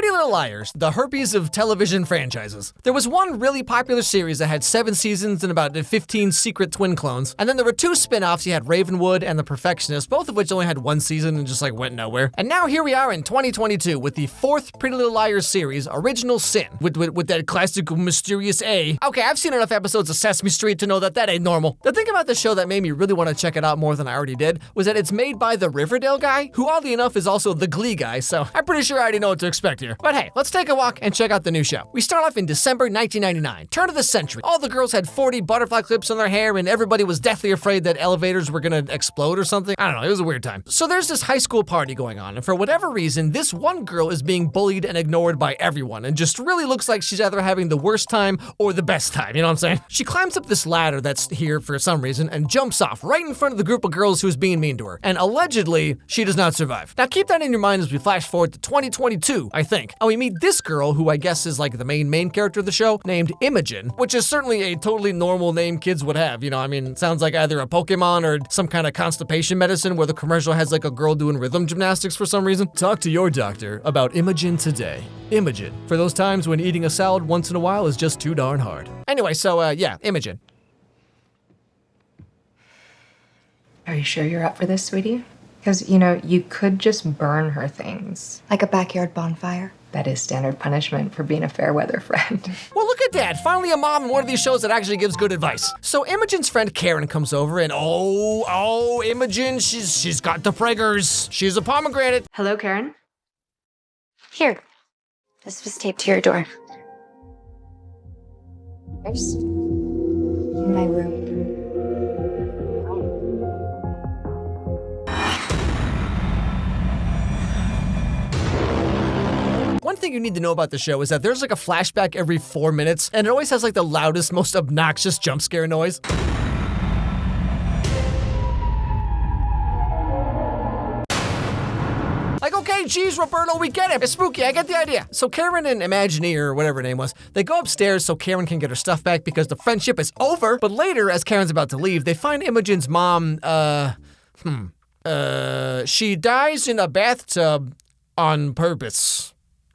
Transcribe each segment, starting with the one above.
Pretty Little Liars, the herpes of television franchises. There was one really popular series that had 7 seasons and about 15 secret twin clones. And then there were 2 spin-offs. You had Ravenwood and The Perfectionist, both of which only had 1 season and just went nowhere. And now here we are in 2022 with the 4th Pretty Little Liars series, Original Sin, with that classic mysterious A. Okay, I've seen enough episodes of Sesame Street to know that ain't normal. The thing about the show that made me really want to check it out more than I already did was that it's made by the Riverdale guy, who oddly enough is also the Glee guy, so I'm pretty sure I already know what to expect here. But hey, let's take a walk and check out the new show. We start off in December 1999, turn of the century. All the girls had 40 butterfly clips on their hair and everybody was deathly afraid that elevators were gonna explode or something. I don't know, it was a weird time. So there's this high school party going on, and for whatever reason, this one girl is being bullied and ignored by everyone and just really looks like she's either having the worst time or the best time, you know what I'm saying? She climbs up this ladder that's here for some reason and jumps off right in front of the group of girls who's being mean to her. And allegedly, she does not survive. Now keep that in your mind as we flash forward to 2022, I think. And we meet this girl, who I guess is like the main character of the show, named Imogen, which is certainly a totally normal name kids would have. You know, I mean, it sounds like either a Pokemon or some kind of constipation medicine where the commercial has like a girl doing rhythm gymnastics for some reason. Talk to your doctor about Imogen today. Imogen, for those times when eating a salad once in a while is just too darn hard. Anyway, so yeah, Imogen. Are you sure you're up for this, sweetie? Because, you could just burn her things. Like a backyard bonfire? That is standard punishment for being a fair weather friend. Well, look at that. Finally a mom in one of these shows that actually gives good advice. So Imogen's friend Karen comes over and oh, Imogen, she's got the preggers. She's a pomegranate. Hello, Karen? Here. This was taped to your door. There's in my room. One thing you need to know about the show is that there's like a flashback every 4 minutes, and it always has like the loudest, most obnoxious jump scare noise. Like, okay, geez, Roberto, we get it. It's spooky, I get the idea. So Karen and Imagineer, or whatever her name was, they go upstairs so Karen can get her stuff back because the friendship is over. But later, as Karen's about to leave, they find Imogen's mom, she dies in a bathtub on purpose.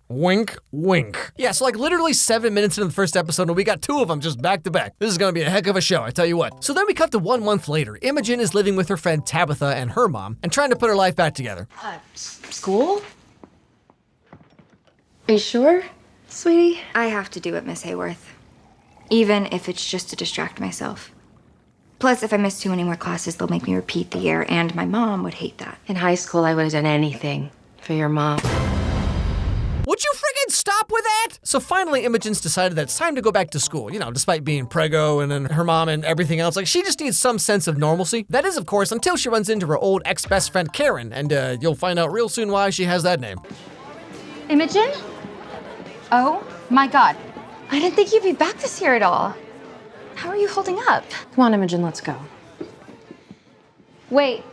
Wink, wink. Yeah, so like literally 7 minutes into the first episode, and we got 2 of them just back to back. This is gonna be a heck of a show, I tell you what. So then we cut to 1 month later. Imogen is living with her friend Tabitha and her mom, and trying to put her life back together. School? Are you sure, sweetie? I have to do it, Miss Hayworth. Even if it's just to distract myself. Plus, if I miss too many more classes, they'll make me repeat the year, and my mom would hate that. In high school, I would have done anything for your mom. Would you friggin' stop with that? So finally, Imogen's decided that it's time to go back to school, despite being preggo and then her mom and everything else. Like, she just needs some sense of normalcy. That is, of course, until she runs into her old ex-best friend, Karen, and you'll find out real soon why she has that name. Imogen? Oh, my God. I didn't think you'd be back this year at all. How are you holding up? Come on, Imogen, let's go. Wait.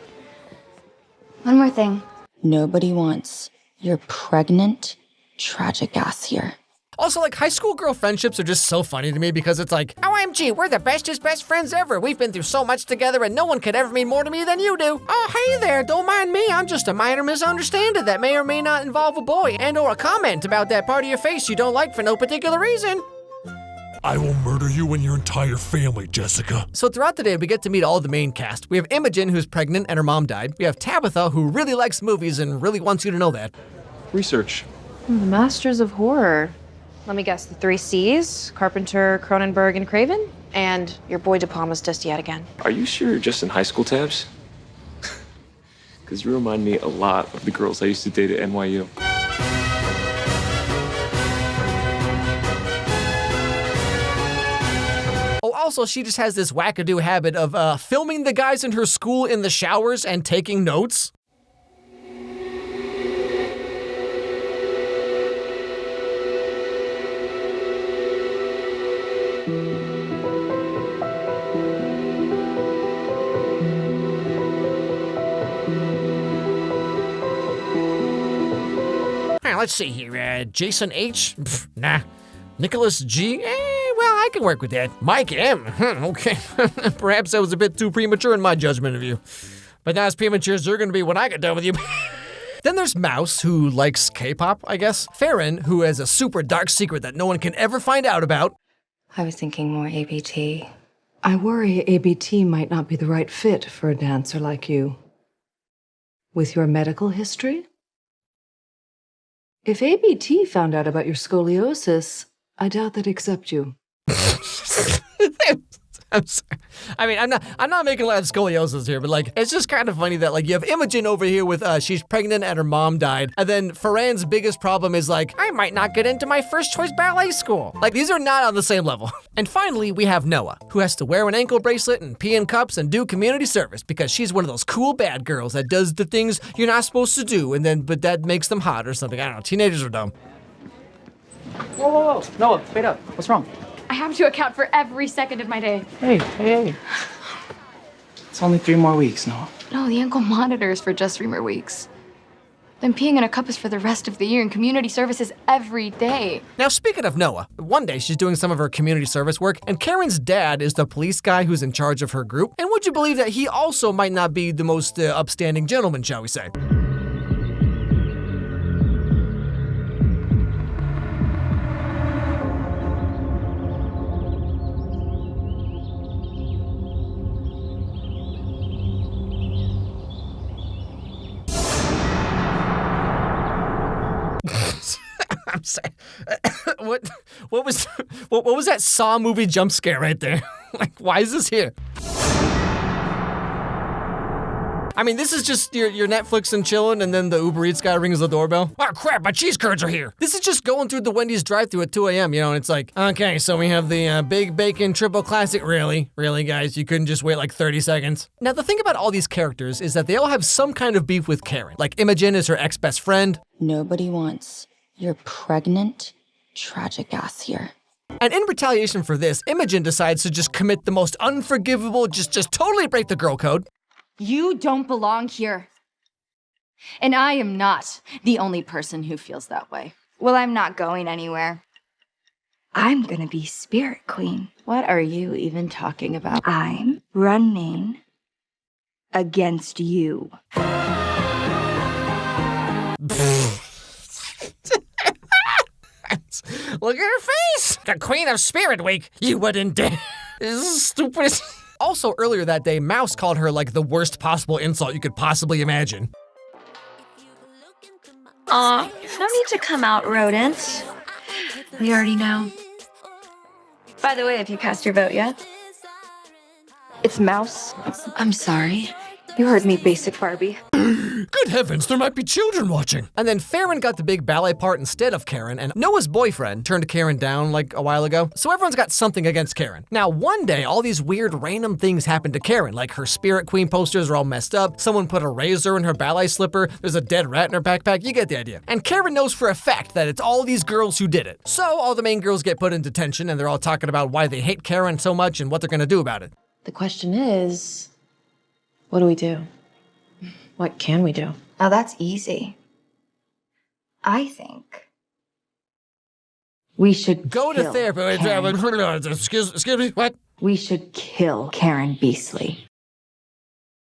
One more thing. Nobody wants your pregnant, tragic ass here. Also, like, high school girl friendships are just so funny to me because it's like, OMG, we're the bestest best friends ever. We've been through so much together and no one could ever mean more to me than you do. Oh, hey there, don't mind me. I'm just a minor misunderstanding that may or may not involve a boy and or a comment about that part of your face you don't like for no particular reason. I will murder you and your entire family, Jessica. So throughout the day, we get to meet all the main cast. We have Imogen, who's pregnant and her mom died. We have Tabitha, who really likes movies and really wants you to know that. Research. The Masters of Horror. Let me guess, the 3 C's? Carpenter, Cronenberg, and Craven? And your boy De Palma's dissed yet again. Are you sure you're just in high school tabs? Because you remind me a lot of the girls I used to date at NYU. Oh, also, she just has this wackadoo habit of filming the guys in her school in the showers and taking notes. Let's see here. Jason H? Pff, nah. Nicholas G? Well, I can work with that. Mike M? Okay. Perhaps that was a bit too premature in my judgment of you. But not as premature as you're going to be when I get done with you. Then there's Mouse, who likes K-pop, I guess. Farron, who has a super dark secret that no one can ever find out about. I was thinking more ABT. I worry ABT might not be the right fit for a dancer like you. With your medical history? If ABT found out about your scoliosis, I doubt they'd accept you. I'm sorry. I mean, I'm not making a lot of scoliosis here, but like, it's just kind of funny that like you have Imogen over here with she's pregnant and her mom died, and then Farran's biggest problem is like, I might not get into my first choice ballet school. Like, these are not on the same level. And finally, we have Noah, who has to wear an ankle bracelet and pee in cups and do community service because she's one of those cool bad girls that does the things you're not supposed to do, but that makes them hot or something. I don't know. Teenagers are dumb. Whoa. Noah, wait up. What's wrong? I have to account for every second of my day. Hey. It's only 3 more weeks, Noah. No, the ankle monitor is for just 3 more weeks. Then peeing in a cup is for the rest of the year, and community service is every day. Now, speaking of Noah, one day she's doing some of her community service work, and Karen's dad is the police guy who's in charge of her group. And would you believe that he also might not be the most upstanding gentleman, shall we say? I'm sorry. What was that Saw movie jump scare right there? Like, why is this here? I mean, this is just your Netflix and chilling, and then the Uber Eats guy rings the doorbell. Oh crap, my cheese curds are here. This is just going through the Wendy's drive-thru at 2 a.m., and it's like, okay, so we have the Big Bacon Triple Classic. Really, guys, you couldn't just wait like 30 seconds? Now, the thing about all these characters is that they all have some kind of beef with Karen. Like, Imogen is her ex-best friend. Nobody wants your pregnant, tragic ass here. And in retaliation for this, Imogen decides to just commit the most unforgivable, just totally break the girl code. You don't belong here. And I am not the only person who feels that way. Well, I'm not going anywhere. I'm gonna be Spirit Queen. What are you even talking about? I'm running against you. Look at her face! The Queen of Spirit Week! You wouldn't dare! This is stupid. Also, earlier that day, Mouse called her like the worst possible insult you could possibly imagine. Aw, no need to come out, rodent. We already know. By the way, have you cast your vote yet? It's Mouse. I'm sorry. You heard me, basic Barbie. Good heavens, there might be children watching. And then Farron got the big ballet part instead of Karen, and Noah's boyfriend turned Karen down like a while ago. So everyone's got something against Karen. Now, one day, all these weird random things happened to Karen, like her Spirit Queen posters are all messed up, someone put a razor in her ballet slipper, there's a dead rat in her backpack, you get the idea. And Karen knows for a fact that it's all these girls who did it. So all the main girls get put in detention, and they're all talking about why they hate Karen so much and what they're gonna do about it. The question is, what do we do? What can we do? Oh, that's easy. I think we should go to therapy. Excuse me, what? We should kill Karen Beasley.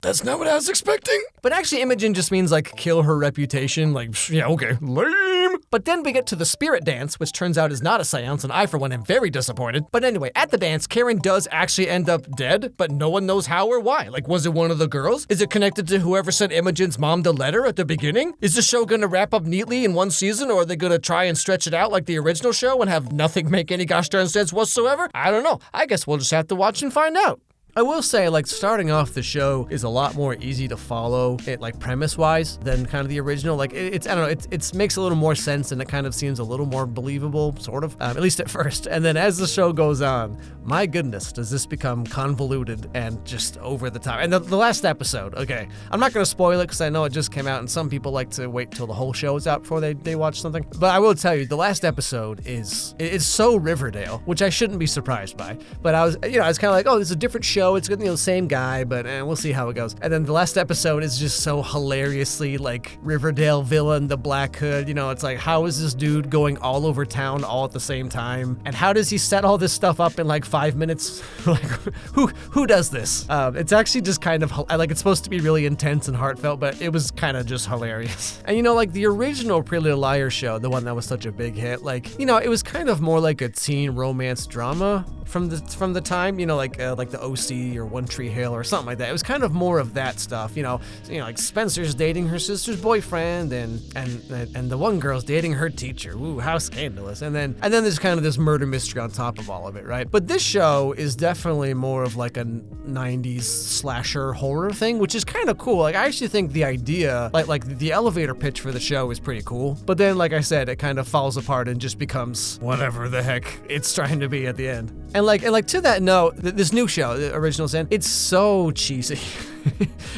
That's not what I was expecting. But actually, Imogen just means like kill her reputation. Like, yeah, okay, lame. But then we get to the spirit dance, which turns out is not a seance, and I, for one, am very disappointed. But anyway, at the dance, Karen does actually end up dead, but no one knows how or why. Like, was it one of the girls? Is it connected to whoever sent Imogen's mom the letter at the beginning? Is the show gonna wrap up neatly in one season, or are they gonna try and stretch it out like the original show and have nothing make any gosh darn sense whatsoever? I don't know. I guess we'll just have to watch and find out. I will say, like, starting off the show is a lot more easy to follow it, like, premise-wise than kind of the original. Like, I don't know, it makes a little more sense and it kind of seems a little more believable, sort of, at least at first. And then as the show goes on, my goodness, does this become convoluted and just over the top. And the last episode, okay, I'm not going to spoil it because I know it just came out and some people like to wait till the whole show is out before they watch something. But I will tell you, the last episode is so Riverdale, which I shouldn't be surprised by. But I was kind of like, oh, this is a different show. show. It's the same guy, but we'll see how it goes. And then the last episode is just so hilariously like Riverdale villain, the Black Hood. It's like, how is this dude going all over town all at the same time? And how does he set all this stuff up in like 5 minutes? Like, who does this? It's actually just kind of like, it's supposed to be really intense and heartfelt, but it was kind of just hilarious. And like the original Pretty Little Liars show, the one that was such a big hit, like, it was kind of more like a teen romance drama from the time, like the OC or One Tree Hill or something like that. It was kind of more of that stuff, like Spencer's dating her sister's boyfriend and the one girl's dating her teacher. Ooh, how scandalous. And then there's kind of this murder mystery on top of all of it, right? But this show is definitely more of like a 90s slasher horror thing, which is kind of cool. Like, I actually think the idea, like the elevator pitch for the show is pretty cool. But then, like I said, it kind of falls apart and just becomes whatever the heck it's trying to be at the end. And like to that note, this new show, the Original Sin, it's so cheesy.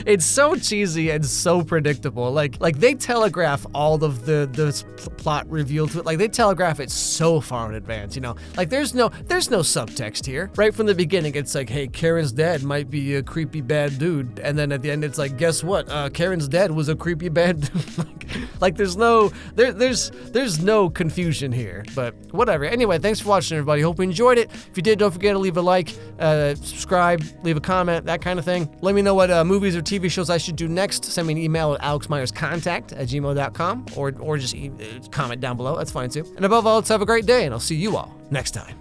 It's so cheesy and so predictable. Like they telegraph all of the plot revealed to it. Like, they telegraph it so far in advance, Like, there's no subtext here. Right from the beginning, it's like, hey, Karen's dad might be a creepy bad dude. And then at the end, it's like, guess what? Karen's dad was a creepy bad dude. like there's no confusion here. But whatever. Anyway, thanks for watching, everybody. Hope you enjoyed it. If you did, don't forget to leave a like, subscribe, leave a comment, that kind of thing. Let me know what movies or TV shows I should do next. Send me an email at alexmeyerscontact@gmail.com or just comment down below. That's fine too. And above all, let's have a great day, and I'll see you all next time.